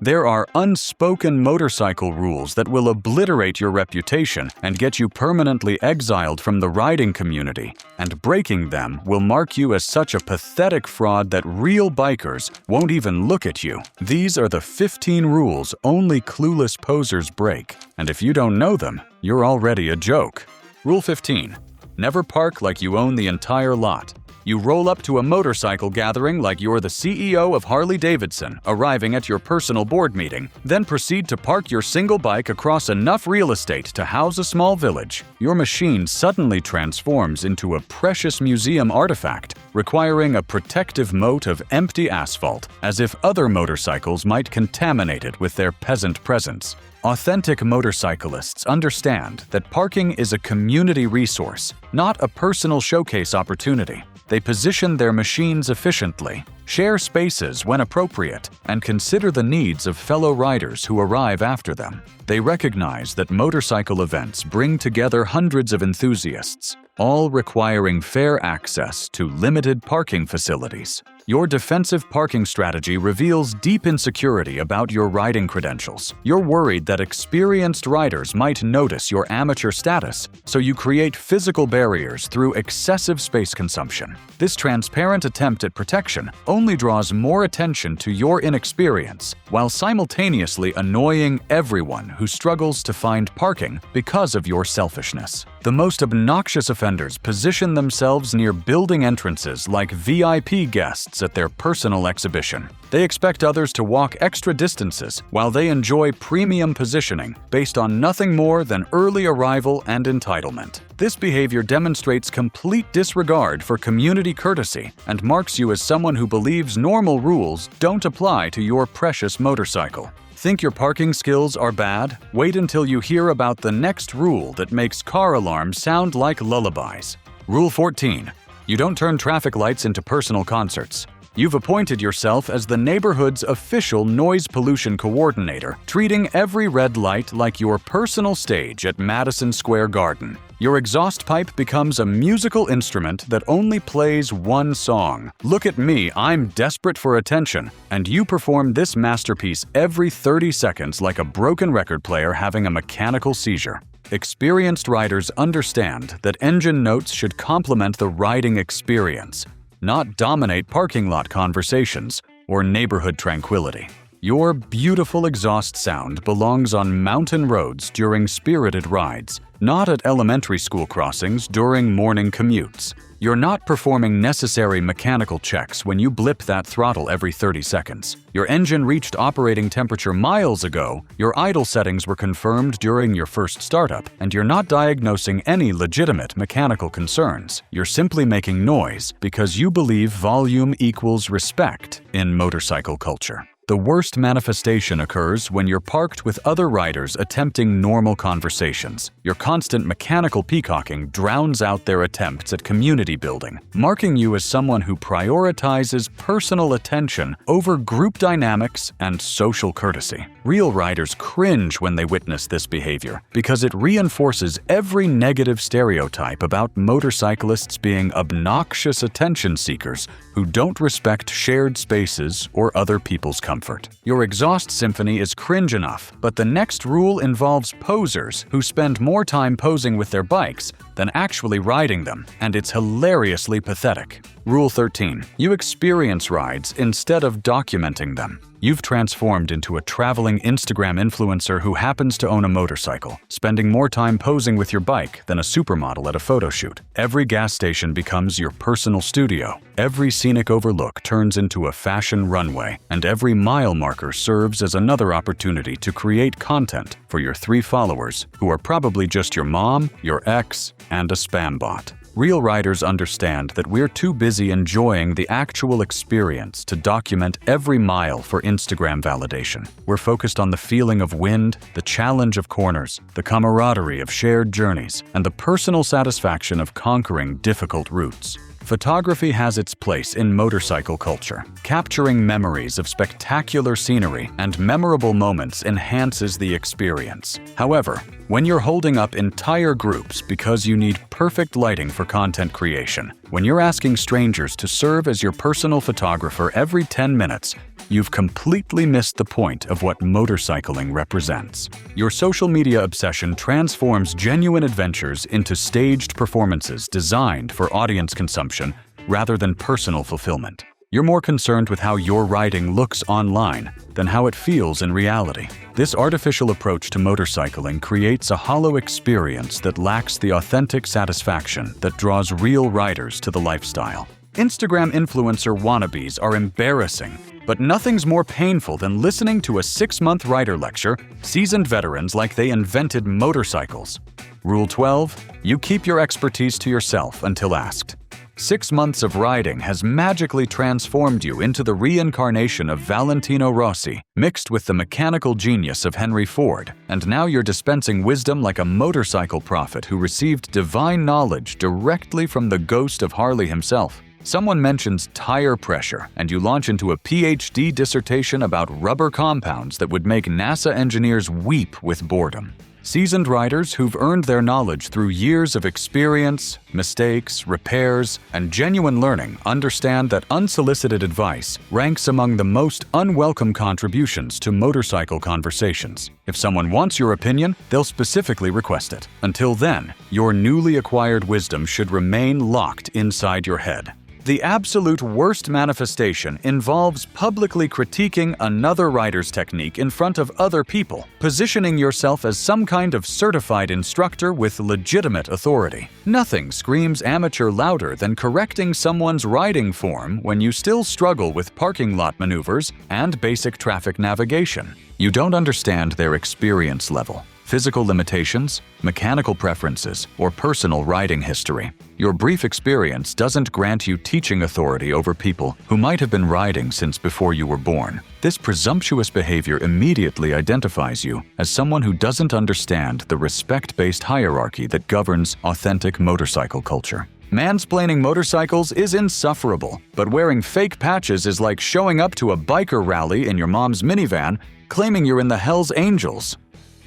There are unspoken motorcycle rules that will obliterate your reputation and get you permanently exiled from the riding community, and breaking them will mark you as such a pathetic fraud that real bikers won't even look at you. These are the 15 rules only clueless posers break, and if you don't know them, you're already a joke. Rule 15. Never park like you own the entire lot. You roll up to a motorcycle gathering like you're the CEO of Harley-Davidson, arriving at your personal board meeting, then proceed to park your single bike across enough real estate to house a small village. Your machine suddenly transforms into a precious museum artifact, requiring a protective moat of empty asphalt, as if other motorcycles might contaminate it with their peasant presence. Authentic motorcyclists understand that parking is a community resource, not a personal showcase opportunity. They position their machines efficiently, share spaces when appropriate, and consider the needs of fellow riders who arrive after them. They recognize that motorcycle events bring together hundreds of enthusiasts, all requiring fair access to limited parking facilities. Your defensive parking strategy reveals deep insecurity about your riding credentials. You're worried that experienced riders might notice your amateur status, so you create physical barriers through excessive space consumption. This transparent attempt at protection only draws more attention to your inexperience, while simultaneously annoying everyone who struggles to find parking because of your selfishness. The most obnoxious offenders position themselves near building entrances like VIP guests at their personal exhibition. They expect others to walk extra distances while they enjoy premium positioning based on nothing more than early arrival and entitlement. This behavior demonstrates complete disregard for community courtesy and marks you as someone who believes normal rules don't apply to your precious motorcycle. Think your parking skills are bad? Wait until you hear about the next rule that makes car alarms sound like lullabies. Rule 14. You don't turn traffic lights into personal concerts. You've appointed yourself as the neighborhood's official noise pollution coordinator, treating every red light like your personal stage at Madison Square Garden. Your exhaust pipe becomes a musical instrument that only plays one song. Look at me, I'm desperate for attention, and you perform this masterpiece every 30 seconds like a broken record player having a mechanical seizure. Experienced riders understand that engine notes should complement the riding experience, not dominate parking lot conversations or neighborhood tranquility. Your beautiful exhaust sound belongs on mountain roads during spirited rides, not at elementary school crossings during morning commutes. You're not performing necessary mechanical checks when you blip that throttle every 30 seconds. Your engine reached operating temperature miles ago, your idle settings were confirmed during your first startup, and you're not diagnosing any legitimate mechanical concerns. You're simply making noise because you believe volume equals respect in motorcycle culture. The worst manifestation occurs when you're parked with other riders attempting normal conversations. Your constant mechanical peacocking drowns out their attempts at community building, marking you as someone who prioritizes personal attention over group dynamics and social courtesy. Real riders cringe when they witness this behavior because it reinforces every negative stereotype about motorcyclists being obnoxious attention seekers who don't respect shared spaces or other people's comfort. Your exhaust symphony is cringe enough, but the next rule involves posers who spend more time posing with their bikes than actually riding them, and it's hilariously pathetic. Rule 13. You experience rides instead of documenting them. You've transformed into a traveling Instagram influencer who happens to own a motorcycle, spending more time posing with your bike than a supermodel at a photo shoot. Every gas station becomes your personal studio. Every scenic overlook turns into a fashion runway, and every mile marker serves as another opportunity to create content for your 3 followers, who are probably just your mom, your ex, and a spam bot. Real riders understand that we're too busy enjoying the actual experience to document every mile for Instagram validation. We're focused on the feeling of wind, the challenge of corners, the camaraderie of shared journeys, and the personal satisfaction of conquering difficult routes. Photography has its place in motorcycle culture. Capturing memories of spectacular scenery and memorable moments enhances the experience. However, when you're holding up entire groups because you need perfect lighting for content creation, when you're asking strangers to serve as your personal photographer every 10 minutes, you've completely missed the point of what motorcycling represents. Your social media obsession transforms genuine adventures into staged performances designed for audience consumption rather than personal fulfillment. You're more concerned with how your riding looks online than how it feels in reality. This artificial approach to motorcycling creates a hollow experience that lacks the authentic satisfaction that draws real riders to the lifestyle. Instagram influencer wannabes are embarrassing, but nothing's more painful than listening to a 6-month rider lecture seasoned veterans like they invented motorcycles. Rule 12. You keep your expertise to yourself until asked. 6 months of riding has magically transformed you into the reincarnation of Valentino Rossi, mixed with the mechanical genius of Henry Ford, and now you're dispensing wisdom like a motorcycle prophet who received divine knowledge directly from the ghost of Harley himself. Someone mentions tire pressure, and you launch into a PhD dissertation about rubber compounds that would make NASA engineers weep with boredom. Seasoned riders who've earned their knowledge through years of experience, mistakes, repairs, and genuine learning understand that unsolicited advice ranks among the most unwelcome contributions to motorcycle conversations. If someone wants your opinion, they'll specifically request it. Until then, your newly acquired wisdom should remain locked inside your head. The absolute worst manifestation involves publicly critiquing another rider's technique in front of other people, positioning yourself as some kind of certified instructor with legitimate authority. Nothing screams amateur louder than correcting someone's riding form when you still struggle with parking lot maneuvers and basic traffic navigation. You don't understand their experience level, physical limitations, mechanical preferences, or personal riding history. Your brief experience doesn't grant you teaching authority over people who might have been riding since before you were born. This presumptuous behavior immediately identifies you as someone who doesn't understand the respect-based hierarchy that governs authentic motorcycle culture. Mansplaining motorcycles is insufferable, but wearing fake patches is like showing up to a biker rally in your mom's minivan, claiming you're in the Hells Angels.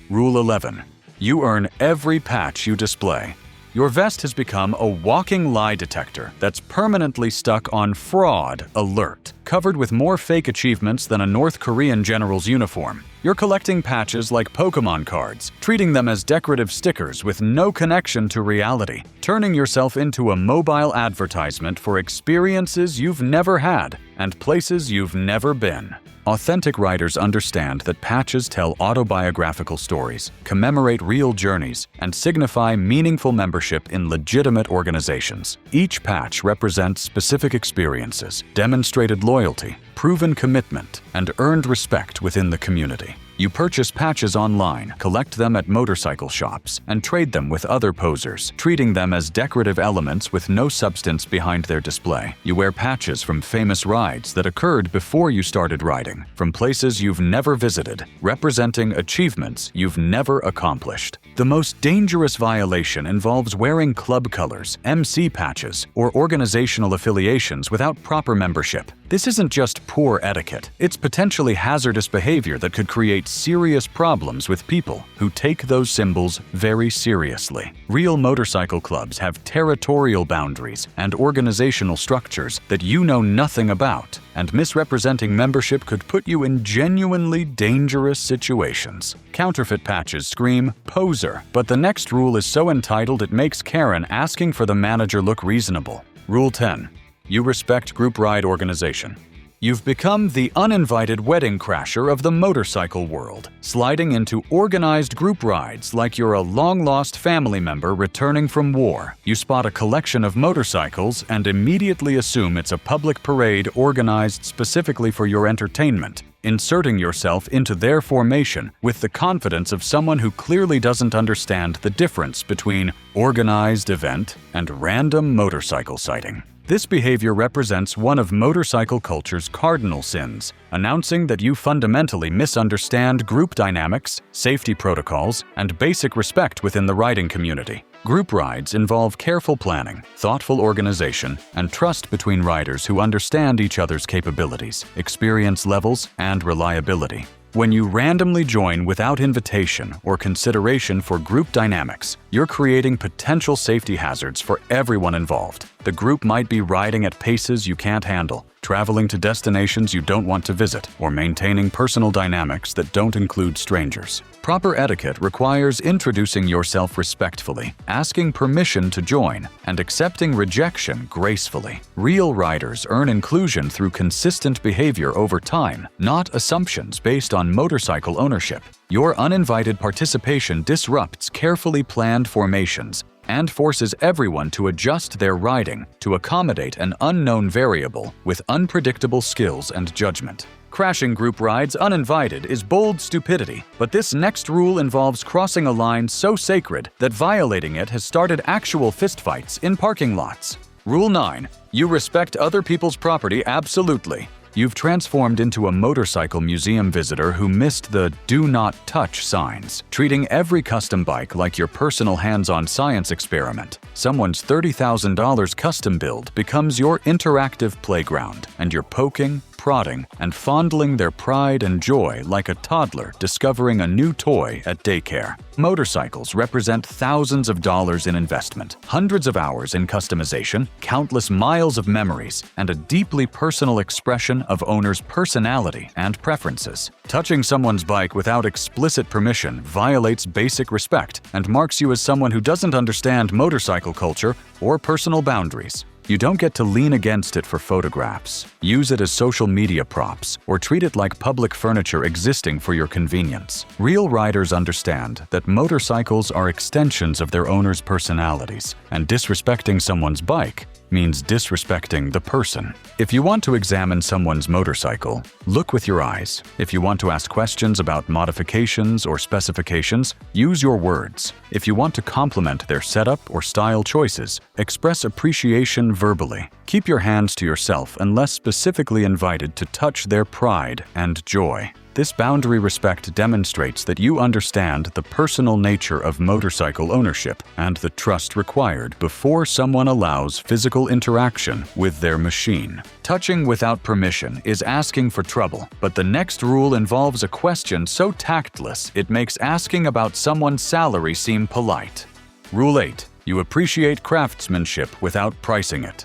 Rule 11. You earn every patch you display. Your vest has become a walking lie detector that's permanently stuck on fraud alert, covered with more fake achievements than a North Korean general's uniform. You're collecting patches like Pokemon cards, treating them as decorative stickers with no connection to reality, turning yourself into a mobile advertisement for experiences you've never had and places you've never been. Authentic riders understand that patches tell autobiographical stories, commemorate real journeys, and signify meaningful membership in legitimate organizations. Each patch represents specific experiences, demonstrated loyalty, proven commitment, and earned respect within the community. You purchase patches online, collect them at motorcycle shops, and trade them with other posers, treating them as decorative elements with no substance behind their display. You wear patches from famous rides that occurred before you started riding, from places you've never visited, representing achievements you've never accomplished. The most dangerous violation involves wearing club colors, MC patches, or organizational affiliations without proper membership. This isn't just poor etiquette, it's potentially hazardous behavior that could create serious problems with people who take those symbols very seriously. Real motorcycle clubs have territorial boundaries and organizational structures that you know nothing about, and misrepresenting membership could put you in genuinely dangerous situations. Counterfeit patches scream "poser," but the next rule is so entitled it makes Karen asking for the manager look reasonable. Rule 10. You respect group ride organization. You've become the uninvited wedding crasher of the motorcycle world, sliding into organized group rides like you're a long-lost family member returning from war. You spot a collection of motorcycles and immediately assume it's a public parade organized specifically for your entertainment, inserting yourself into their formation with the confidence of someone who clearly doesn't understand the difference between organized event and random motorcycle sighting. This behavior represents one of motorcycle culture's cardinal sins, announcing that you fundamentally misunderstand group dynamics, safety protocols, and basic respect within the riding community. Group rides involve careful planning, thoughtful organization, and trust between riders who understand each other's capabilities, experience levels, and reliability. When you randomly join without invitation or consideration for group dynamics, you're creating potential safety hazards for everyone involved. The group might be riding at paces you can't handle, traveling to destinations you don't want to visit, or maintaining personal dynamics that don't include strangers. Proper etiquette requires introducing yourself respectfully, asking permission to join, and accepting rejection gracefully. Real riders earn inclusion through consistent behavior over time, not assumptions based on motorcycle ownership. Your uninvited participation disrupts carefully planned formations and forces everyone to adjust their riding to accommodate an unknown variable with unpredictable skills and judgment. Crashing group rides uninvited is bold stupidity, but this next rule involves crossing a line so sacred that violating it has started actual fistfights in parking lots. Rule 9. You respect other people's property absolutely. You've transformed into a motorcycle museum visitor who missed the "do not touch" signs, treating every custom bike like your personal hands-on science experiment. Someone's $30,000 custom build becomes your interactive playground, and you're poking, prodding, and fondling their pride and joy like a toddler discovering a new toy at daycare. Motorcycles represent thousands of dollars in investment, hundreds of hours in customization, countless miles of memories, and a deeply personal expression of owners' personality and preferences. Touching someone's bike without explicit permission violates basic respect and marks you as someone who doesn't understand motorcycle culture or personal boundaries. You don't get to lean against it for photographs, use it as social media props, or treat it like public furniture existing for your convenience. Real riders understand that motorcycles are extensions of their owners' personalities, and disrespecting someone's bike means disrespecting the person. If you want to examine someone's motorcycle, look with your eyes. If you want to ask questions about modifications or specifications, use your words. If you want to compliment their setup or style choices, express appreciation verbally. Keep your hands to yourself unless specifically invited to touch their pride and joy. This boundary respect demonstrates that you understand the personal nature of motorcycle ownership and the trust required before someone allows physical interaction with their machine. Touching without permission is asking for trouble, but the next rule involves a question so tactless it makes asking about someone's salary seem polite. Rule 8. You appreciate craftsmanship without pricing it.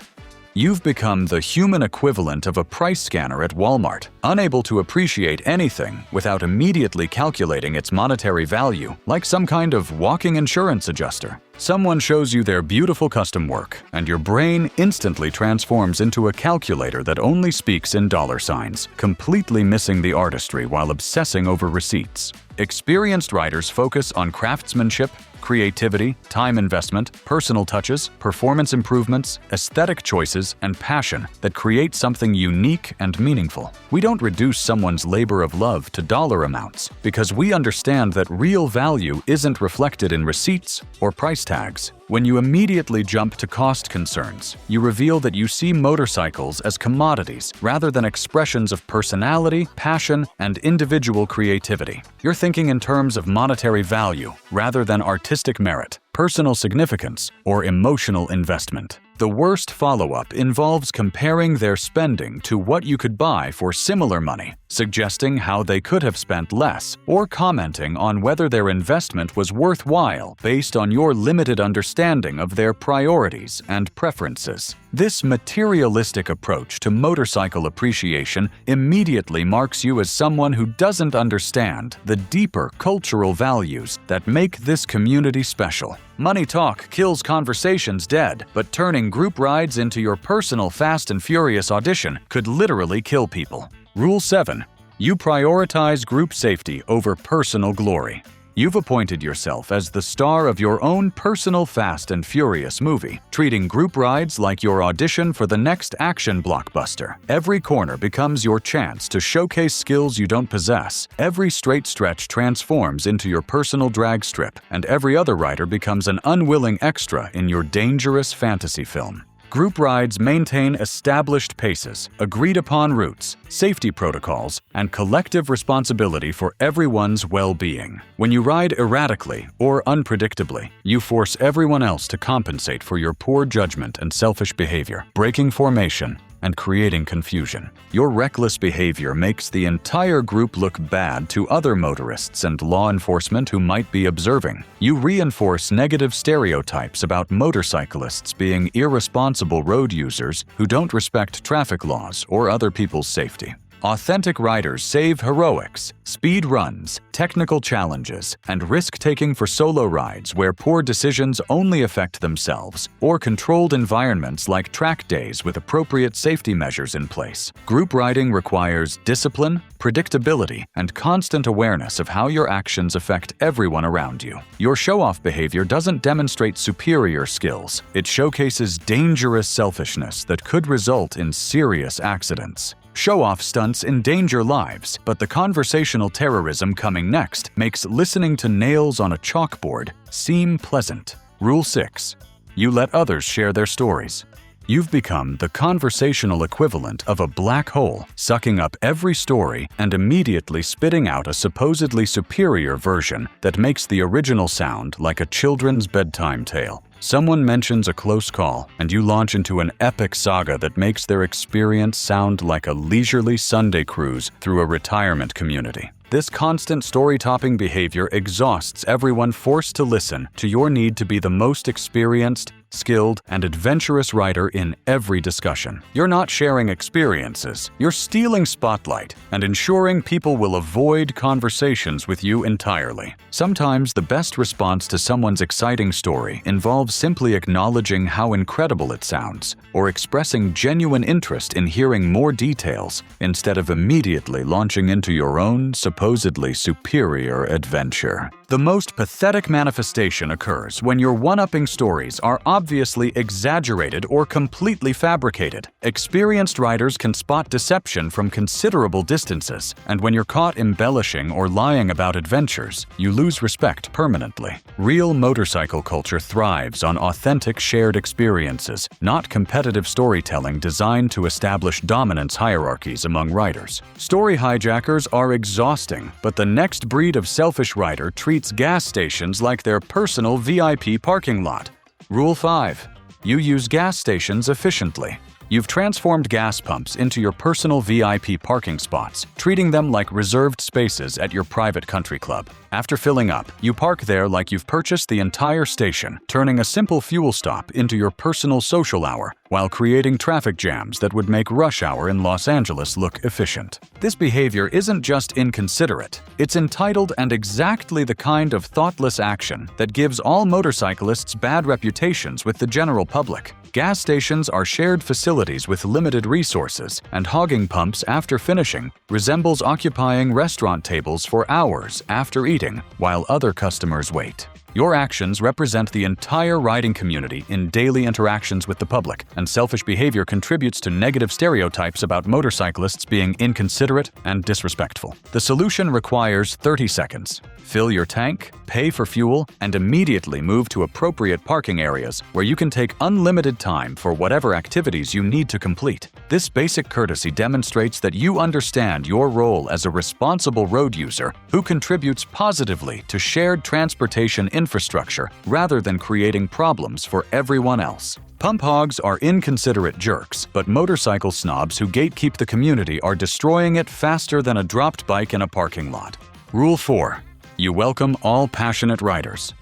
You've become the human equivalent of a price scanner at Walmart, unable to appreciate anything without immediately calculating its monetary value, like some kind of walking insurance adjuster. Someone shows you their beautiful custom work, and your brain instantly transforms into a calculator that only speaks in dollar signs, completely missing the artistry while obsessing over receipts. Experienced riders focus on craftsmanship, creativity, time investment, personal touches, performance improvements, aesthetic choices, and passion that create something unique and meaningful. We don't reduce someone's labor of love to dollar amounts because we understand that real value isn't reflected in receipts or price tags. When you immediately jump to cost concerns, you reveal that you see motorcycles as commodities rather than expressions of personality, passion, and individual creativity. You're thinking in terms of monetary value rather than artistic merit, personal significance, or emotional investment. The worst follow-up involves comparing their spending to what you could buy for similar money, suggesting how they could have spent less, or commenting on whether their investment was worthwhile based on your limited understanding of their priorities and preferences. This materialistic approach to motorcycle appreciation immediately marks you as someone who doesn't understand the deeper cultural values that make this community special. Money talk kills conversations dead, but turning group rides into your personal Fast and Furious audition could literally kill people. Rule 7. You prioritize group safety over personal glory. You've appointed yourself as the star of your own personal Fast and Furious movie, treating group rides like your audition for the next action blockbuster. Every corner becomes your chance to showcase skills you don't possess. Every straight stretch transforms into your personal drag strip, and every other rider becomes an unwilling extra in your dangerous fantasy film. Group rides maintain established paces, agreed-upon routes, safety protocols, and collective responsibility for everyone's well-being. When you ride erratically or unpredictably, you force everyone else to compensate for your poor judgment and selfish behavior. Breaking formation and creating confusion. Your reckless behavior makes the entire group look bad to other motorists and law enforcement who might be observing. You reinforce negative stereotypes about motorcyclists being irresponsible road users who don't respect traffic laws or other people's safety. Authentic riders save heroics, speed runs, technical challenges, and risk-taking for solo rides where poor decisions only affect themselves, or controlled environments like track days with appropriate safety measures in place. Group riding requires discipline, predictability, and constant awareness of how your actions affect everyone around you. Your show-off behavior doesn't demonstrate superior skills. It showcases dangerous selfishness that could result in serious accidents. Show-off stunts endanger lives, but the conversational terrorism coming next makes listening to nails on a chalkboard seem pleasant. Rule 6. You let others share their stories. You've become the conversational equivalent of a black hole, sucking up every story and immediately spitting out a supposedly superior version that makes the original sound like a children's bedtime tale. Someone mentions a close call, and you launch into an epic saga that makes their experience sound like a leisurely Sunday cruise through a retirement community. This constant story-topping behavior exhausts everyone forced to listen to your need to be the most experienced, skilled, and adventurous rider in every discussion. You're not sharing experiences, you're stealing spotlight and ensuring people will avoid conversations with you entirely. Sometimes the best response to someone's exciting story involves simply acknowledging how incredible it sounds, or expressing genuine interest in hearing more details instead of immediately launching into your own supposedly superior adventure. The most pathetic manifestation occurs when your one-upping stories are obviously exaggerated or completely fabricated. Experienced riders can spot deception from considerable distances, and when you're caught embellishing or lying about adventures, you lose respect permanently. Real motorcycle culture thrives on authentic shared experiences, not competitive storytelling designed to establish dominance hierarchies among riders. Story hijackers are exhausting, but the next breed of selfish rider treats gas stations like their personal VIP parking lot. Rule 5. You use gas stations efficiently. You've transformed gas pumps into your personal VIP parking spots, treating them like reserved spaces at your private country club. After filling up, you park there like you've purchased the entire station, turning a simple fuel stop into your personal social hour, while creating traffic jams that would make rush hour in Los Angeles look efficient. This behavior isn't just inconsiderate, it's entitled and exactly the kind of thoughtless action that gives all motorcyclists bad reputations with the general public. Gas stations are shared facilities with limited resources, and hogging pumps after finishing resembles occupying restaurant tables for hours after eating while other customers wait. Your actions represent the entire riding community in daily interactions with the public, and selfish behavior contributes to negative stereotypes about motorcyclists being inconsiderate and disrespectful. The solution requires 30 seconds. Fill your tank, pay for fuel, and immediately move to appropriate parking areas where you can take unlimited time for whatever activities you need to complete. This basic courtesy demonstrates that you understand your role as a responsible road user who contributes positively to shared transportation infrastructure rather than creating problems for everyone else. Pump hogs are inconsiderate jerks, but motorcycle snobs who gatekeep the community are destroying it faster than a dropped bike in a parking lot. Rule 4. You welcome all passionate riders.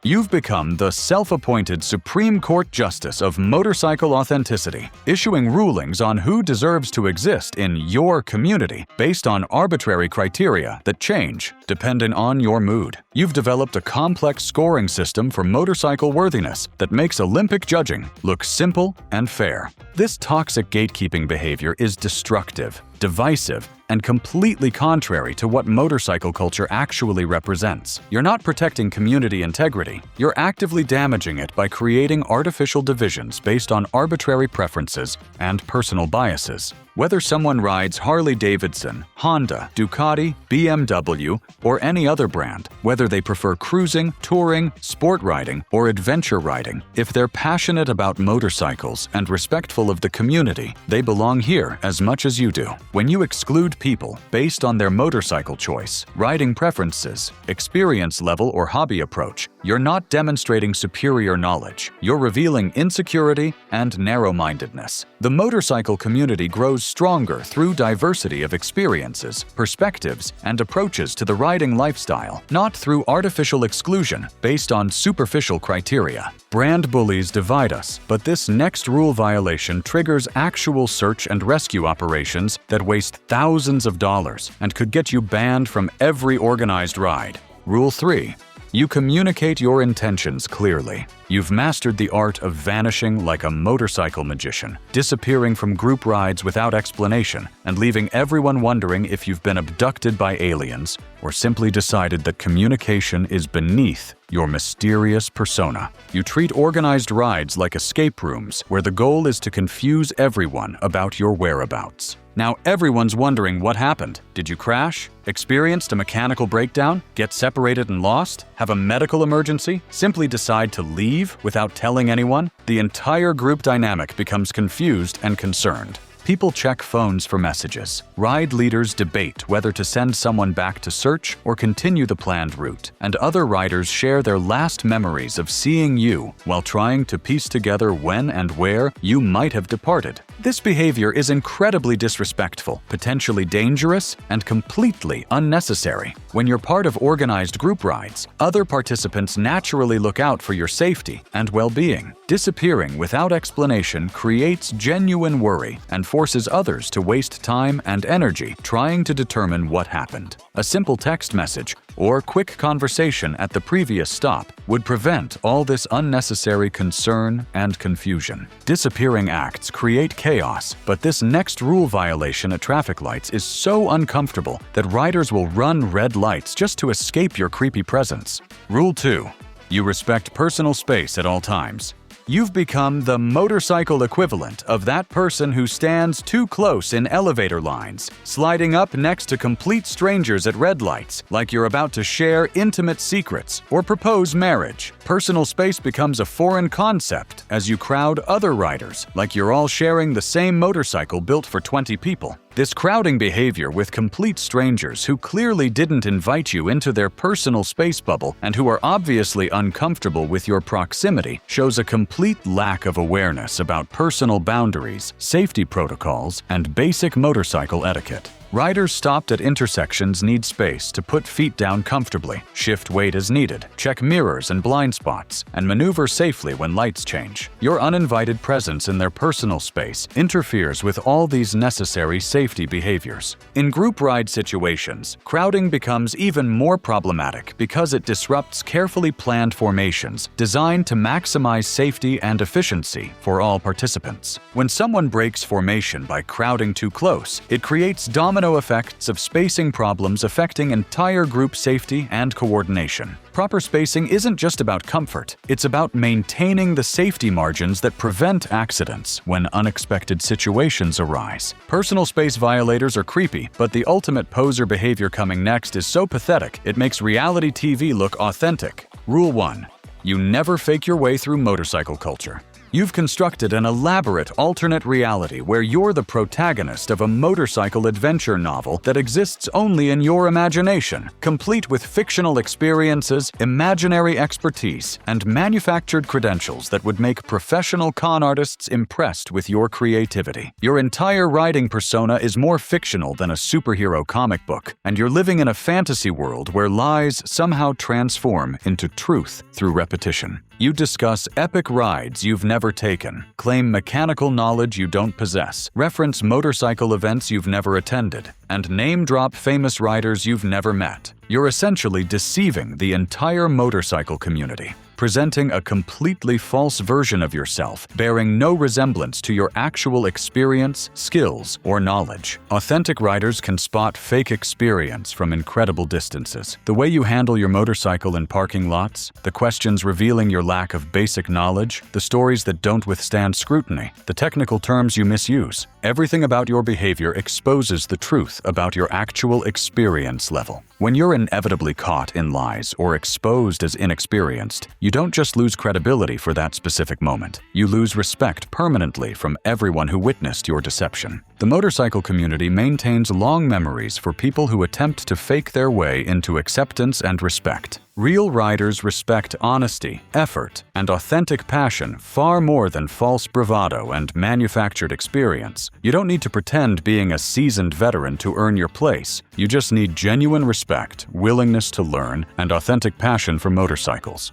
You've become the self-appointed Supreme Court Justice of motorcycle authenticity, issuing rulings on who deserves to exist in your community based on arbitrary criteria that change depending on your mood. You've developed a complex scoring system for motorcycle worthiness that makes Olympic judging look simple and fair. This toxic gatekeeping behavior is destructive, divisive, and completely contrary to what motorcycle culture actually represents. You're not protecting community integrity, you're actively damaging it by creating artificial divisions based on arbitrary preferences and personal biases. Whether someone rides Harley-Davidson, Honda, Ducati, BMW, or any other brand, whether they prefer cruising, touring, sport riding, or adventure riding, if they're passionate about motorcycles and respectful of the community, they belong here as much as you do. When you exclude people based on their motorcycle choice, riding preferences, experience level, or hobby approach, you're not demonstrating superior knowledge. You're revealing insecurity and narrow-mindedness. The motorcycle community grows stronger through diversity of experiences, perspectives, and approaches to the riding lifestyle, not through artificial exclusion based on superficial criteria. Brand bullies divide us, but this next rule violation triggers actual search and rescue operations that waste thousands of dollars and could get you banned from every organized ride. Rule 3. You communicate your intentions clearly. You've mastered the art of vanishing like a motorcycle magician, disappearing from group rides without explanation, and leaving everyone wondering if you've been abducted by aliens or simply decided that communication is beneath your mysterious persona. You treat organized rides like escape rooms, where the goal is to confuse everyone about your whereabouts. Now everyone's wondering what happened. Did you crash? Experienced a mechanical breakdown? Get separated and lost? Have a medical emergency? Simply decide to leave without telling anyone? The entire group dynamic becomes confused and concerned. People check phones for messages. Ride leaders debate whether to send someone back to search or continue the planned route. And other riders share their last memories of seeing you while trying to piece together when and where you might have departed. This behavior is incredibly disrespectful, potentially dangerous, and completely unnecessary. When you're part of organized group rides, other participants naturally look out for your safety and well-being. Disappearing without explanation creates genuine worry and forces others to waste time and energy trying to determine what happened. A simple text message or quick conversation at the previous stop would prevent all this unnecessary concern and confusion. Disappearing acts create chaos, but this next rule violation at traffic lights is so uncomfortable that riders will run red lights just to escape your creepy presence. Rule 2. You respect personal space at all times. You've become the motorcycle equivalent of that person who stands too close in elevator lines, sliding up next to complete strangers at red lights, like you're about to share intimate secrets or propose marriage. Personal space becomes a foreign concept as you crowd other riders, like you're all sharing the same motorcycle built for 20 people. This crowding behavior with complete strangers who clearly didn't invite you into their personal space bubble and who are obviously uncomfortable with your proximity shows a complete lack of awareness about personal boundaries, safety protocols, and basic motorcycle etiquette. Riders stopped at intersections need space to put feet down comfortably, shift weight as needed, check mirrors and blind spots, and maneuver safely when lights change. Your uninvited presence in their personal space interferes with all these necessary safety behaviors. In group ride situations, crowding becomes even more problematic because it disrupts carefully planned formations designed to maximize safety and efficiency for all participants. When someone breaks formation by crowding too close, it creates domino effects of spacing problems affecting entire group safety and coordination. Proper spacing isn't just about comfort, it's about maintaining the safety margins that prevent accidents when unexpected situations arise. Personal space violators are creepy, but the ultimate poser behavior coming next is so pathetic it makes reality TV look authentic. Rule 1. You never fake your way through motorcycle culture. You've constructed an elaborate alternate reality where you're the protagonist of a motorcycle adventure novel that exists only in your imagination, complete with fictional experiences, imaginary expertise, and manufactured credentials that would make professional con artists impressed with your creativity. Your entire riding persona is more fictional than a superhero comic book, and you're living in a fantasy world where lies somehow transform into truth through repetition. You discuss epic rides you've never taken, claim mechanical knowledge you don't possess, reference motorcycle events you've never attended, and name-drop famous riders you've never met. You're essentially deceiving the entire motorcycle community. presenting a completely false version of yourself, bearing no resemblance to your actual experience, skills, or knowledge. Authentic riders can spot fake experience from incredible distances. The way you handle your motorcycle in parking lots, the questions revealing your lack of basic knowledge, the stories that don't withstand scrutiny, the technical terms you misuse. Everything about your behavior exposes the truth about your actual experience level. When you're inevitably caught in lies or exposed as inexperienced, you don't just lose credibility for that specific moment. You lose respect permanently from everyone who witnessed your deception. The motorcycle community maintains long memories for people who attempt to fake their way into acceptance and respect. Real riders respect honesty, effort, and authentic passion far more than false bravado and manufactured experience. You don't need to pretend being a seasoned veteran to earn your place. You just need genuine respect, willingness to learn, and authentic passion for motorcycles.